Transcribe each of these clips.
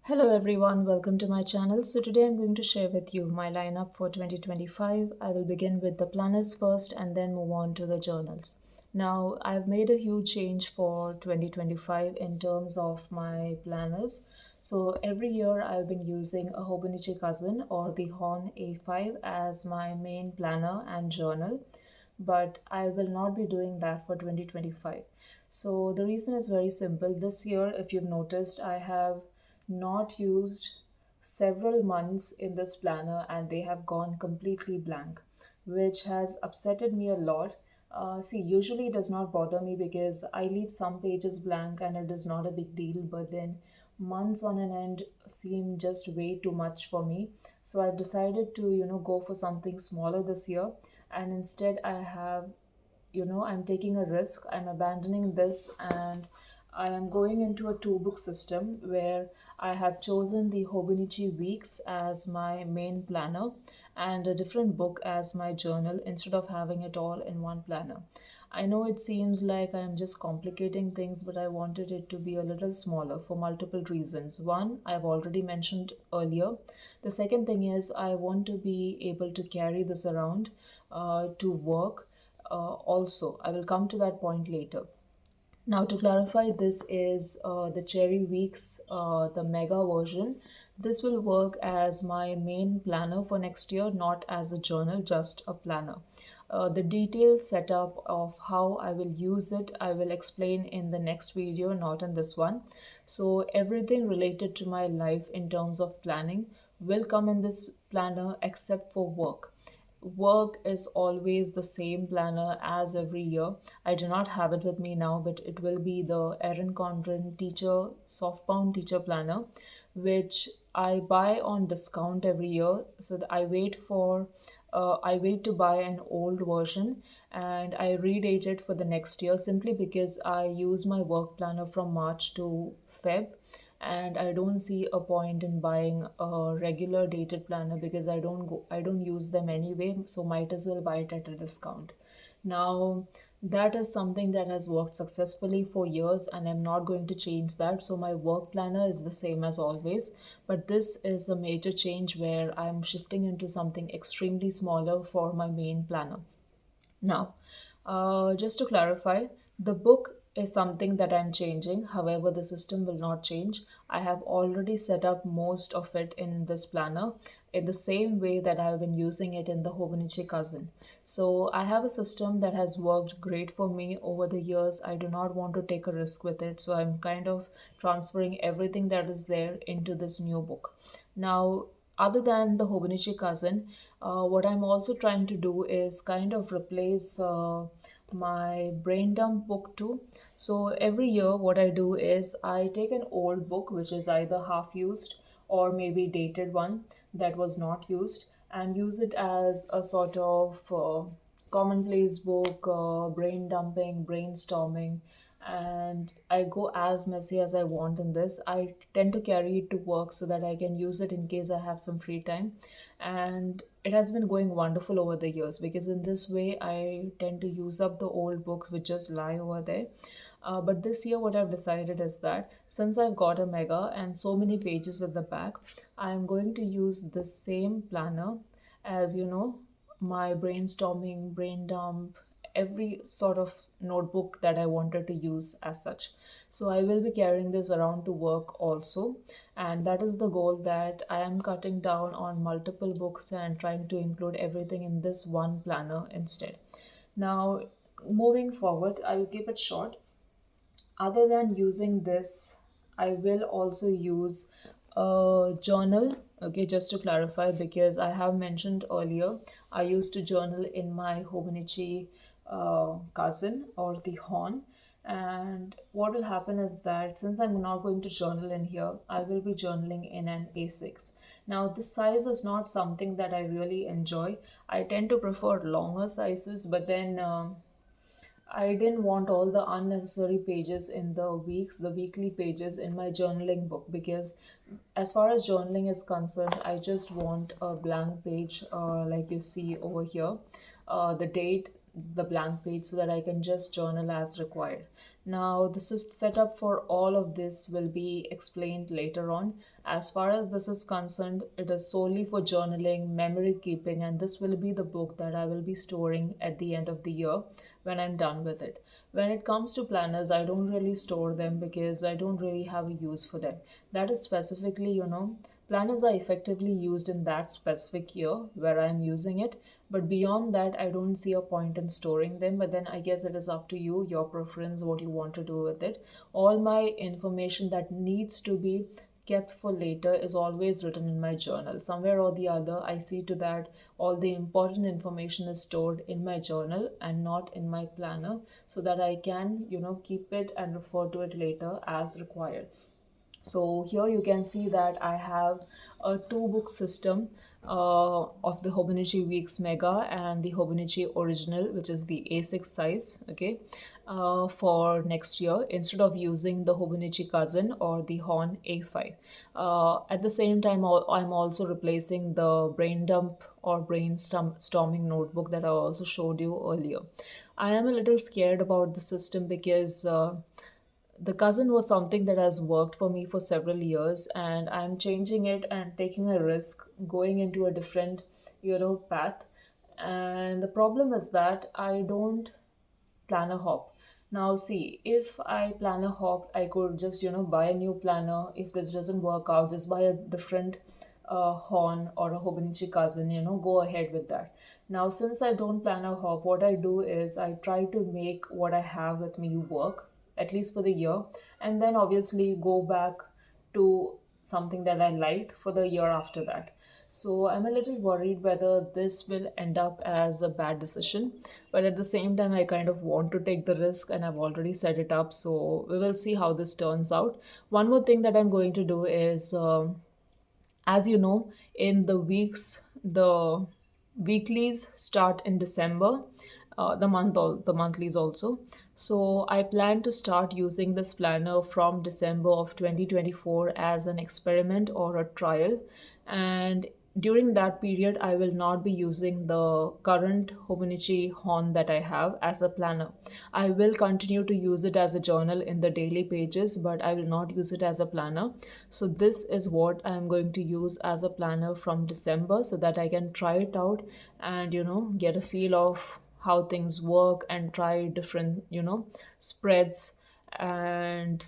Hello everyone, welcome to my channel. So today I'm going to share with you my lineup for 2025. I will begin with the planners first and then move on to the journals. Now, I've made a huge change for 2025 in terms of my planners. So every year I've been using a Hobonichi cousin or the Horn A5 as my main planner and journal, but I will not be doing that for 2025. So the reason is very simple. This year, if you've noticed, I have not used several months in this planner and they have gone completely blank, which has upsetted me a lot. See, usually it does not bother me because I leave some pages blank and it is not a big deal, but then months on an end seem just way too much for me. So I've decided to, go for something smaller this year, and instead I have, I'm taking a risk. I'm abandoning this and I am going into a two book system where I have chosen the Hobonichi weeks as my main planner and a different book as my journal instead of having it all in one planner. I know it seems like I'm just complicating things, but I wanted it to be a little smaller for multiple reasons. One, I've already mentioned earlier. The second thing is I want to be able to carry this around to work. Also, I will come to that point later. Now, to clarify, this is the Cherry Weeks, the mega version. This will work as my main planner for next year, not as a journal, just a planner. The detailed setup of how I will use it, I will explain in the next video, not in this one. So, everything related to my life in terms of planning will come in this planner except for work. Work is always the same planner as every year. I do not have it with me now, but it will be the Erin Condren teacher softbound teacher planner, which I buy on discount every year. So that I wait to buy an old version and I redate it for the next year simply because I use my work planner from March to Feb, and I don't see a point in buying a regular dated planner because I don't use them anyway, so might as well buy it at a discount. Now, that is something that has worked successfully for years and I'm not going to change that. So my work planner is the same as always, but this is a major change where I'm shifting into something extremely smaller for my main planner. Now, just to clarify, the book is something that I'm changing. However, the system will not change. I have already set up most of it in this planner in the same way that I've been using it in the Hobonichi cousin. So I have a system that has worked great for me over the years. I do not want to take a risk with it. So I'm kind of transferring everything that is there into this new book. Now, other than the Hobonichi cousin, what I'm also trying to do is kind of replace my brain dump book too. So every year, what I do is I take an old book, which is either half used or maybe dated one that was not used, and use it as a sort of commonplace book, brain dumping, brainstorming, and I go as messy as I want in this. I tend to carry it to work so that I can use it in case I have some free time. And it has been going wonderful over the years because in this way I tend to use up the old books which just lie over there. But this year, what I've decided is that since I've got a mega and so many pages at the back, I'm going to use the same planner as my brainstorming, brain dump, every sort of notebook that I wanted to use as such. So I will be carrying this around to work also. And that is the goal, that I am cutting down on multiple books and trying to include everything in this one planner instead. Now, moving forward, I will keep it short. Other than using this, I will also use a journal. Okay, just to clarify, because I have mentioned earlier, I used to journal in my Hobonichi cousin or the Horn. And what will happen is that since I'm not going to journal in here, I will be journaling in an A6. Now, this size is not something that I really enjoy. I tend to prefer longer sizes, but then I didn't want all the unnecessary pages in the weekly pages in my journaling book, because as far as journaling is concerned, I just want a blank page, like you see over here, the date, the blank page, so that I can just journal as required. Now, this is setup for all of this will be explained later on. As far as this is concerned, it is solely for journaling, memory keeping, and this will be the book that I will be storing at the end of the year when I'm done with it. When it comes to planners, I don't really store them because I don't really have a use for them. That is specifically, planners are effectively used in that specific year where I'm using it. But beyond that, I don't see a point in storing them. But then I guess it is up to you, your preference, what you want to do with it. All my information that needs to be kept for later is always written in my journal. Somewhere or the other, I see to that all the important information is stored in my journal and not in my planner so that I can, keep it and refer to it later as required. So here you can see that I have a two-book system of the Hobonichi Weeks Mega and the Hobonichi Original, which is the A6 size, okay, for next year instead of using the Hobonichi Cousin or the Horn A5. At the same time, I'm also replacing the Brain Dump or Brainstorming notebook that I also showed you earlier. I am a little scared about the system because the cousin was something that has worked for me for several years, and I'm changing it and taking a risk going into a different, path. And the problem is that I don't planner hop. Now, see, if I planner hop, I could just, buy a new planner. If this doesn't work out, just buy a different horn or a Hobonichi cousin, go ahead with that. Now, since I don't planner hop, what I do is I try to make what I have with me work, at least for the year, and then obviously go back to something that I liked for the year after that. So I'm a little worried whether this will end up as a bad decision, but at the same time, I kind of want to take the risk and I've already set it up. So we will see how this turns out. One more thing that I'm going to do is as you know, in the weeklies start in December, the monthlies also. So I plan to start using this planner from December of 2024 as an experiment or a trial, and during that period, I will not be using the current Hobonichi horn that I have as a planner. I will continue to use it as a journal in the daily pages, but I will not use it as a planner. So this is what I am going to use as a planner from December so that I can try it out and, get a feel of how things work and try different, spreads and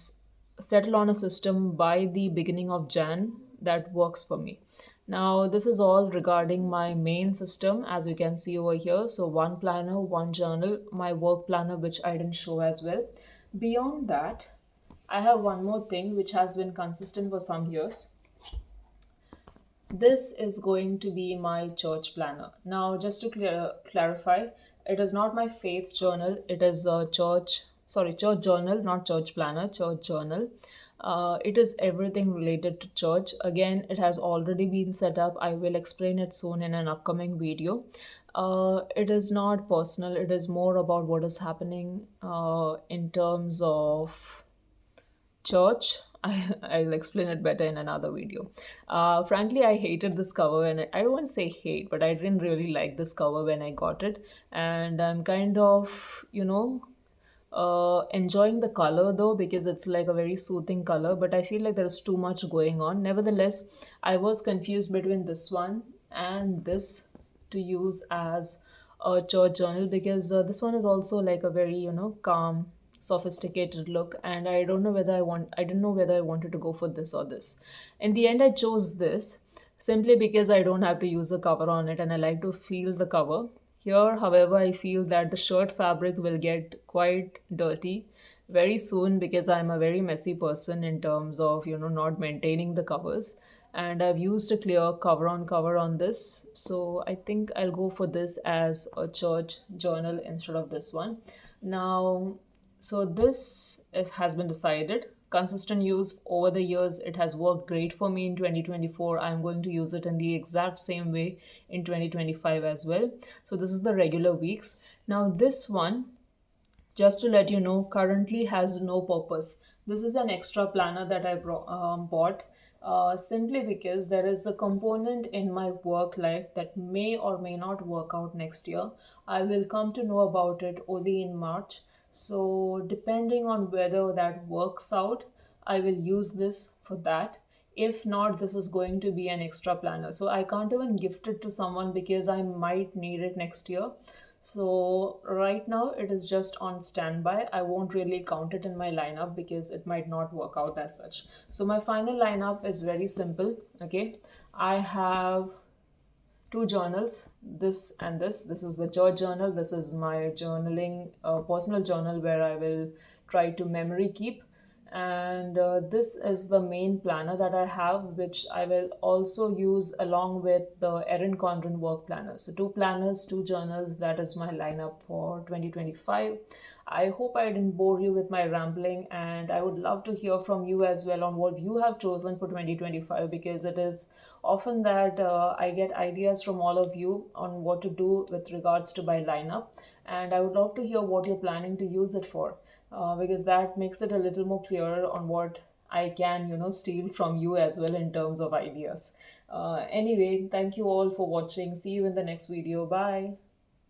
settle on a system by the beginning of Jan that works for me. Now, this is all regarding my main system, as you can see over here. So, one planner, one journal, my work planner, which I didn't show as well. Beyond that, I have one more thing which has been consistent for some years. This is going to be my church planner. Now, just to clarify, it is not my faith journal. It is a church journal, not church planner, church journal. It is everything related to church. Again, it has already been set up. I will explain it soon in an upcoming video. It is not personal. It is more about what is happening in terms of church. I'll explain it better in another video. Frankly, I hated this cover, and I don't want to say hate, but I didn't really like this cover when I got it. And I'm kind of, enjoying the color though, because it's like a very soothing color, but I feel like there's too much going on. Nevertheless, I was confused between this one and this to use as a church journal because this one is also like a very, calm, sophisticated look, and I didn't know whether I wanted to go for this or this. In the end, I chose this simply because I don't have to use a cover on it and I like to feel the cover. Here, however, I feel that the shirt fabric will get quite dirty very soon because I'm a very messy person in terms of, not maintaining the covers. And I've used a clear cover on this. So I think I'll go for this as a church journal instead of this one. Now, so has been decided. Consistent use over the years, it has worked great for me in 2024. I'm going to use it in the exact same way in 2025 as well. So this is the regular weeks. Now this one, just to let you know, currently has no purpose. This is an extra planner that I bought simply because there is a component in my work life that may or may not work out next year. I will come to know about it only in March. So, depending on whether that works out, I will use this for that. If not, this is going to be an extra planner. So, I can't even gift it to someone because I might need it next year. So, right now it is just on standby. I won't really count it in my lineup because it might not work out as such. So, my final lineup is very simple. Okay, I have two journals, this and this is the joy journal. This is my journaling personal journal where I will try to memory keep, and this is the main planner that I have, which I will also use along with the Erin Condren work planner. So two planners, two journals, that is my lineup for 2025. I hope I didn't bore you with my rambling, and I would love to hear from you as well on what you have chosen for 2025, because it is often that I get ideas from all of you on what to do with regards to my lineup, and I would love to hear what you're planning to use it for, because that makes it a little more clearer on what I can, steal from you as well in terms of ideas. Anyway, thank you all for watching. See you in the next video. Bye.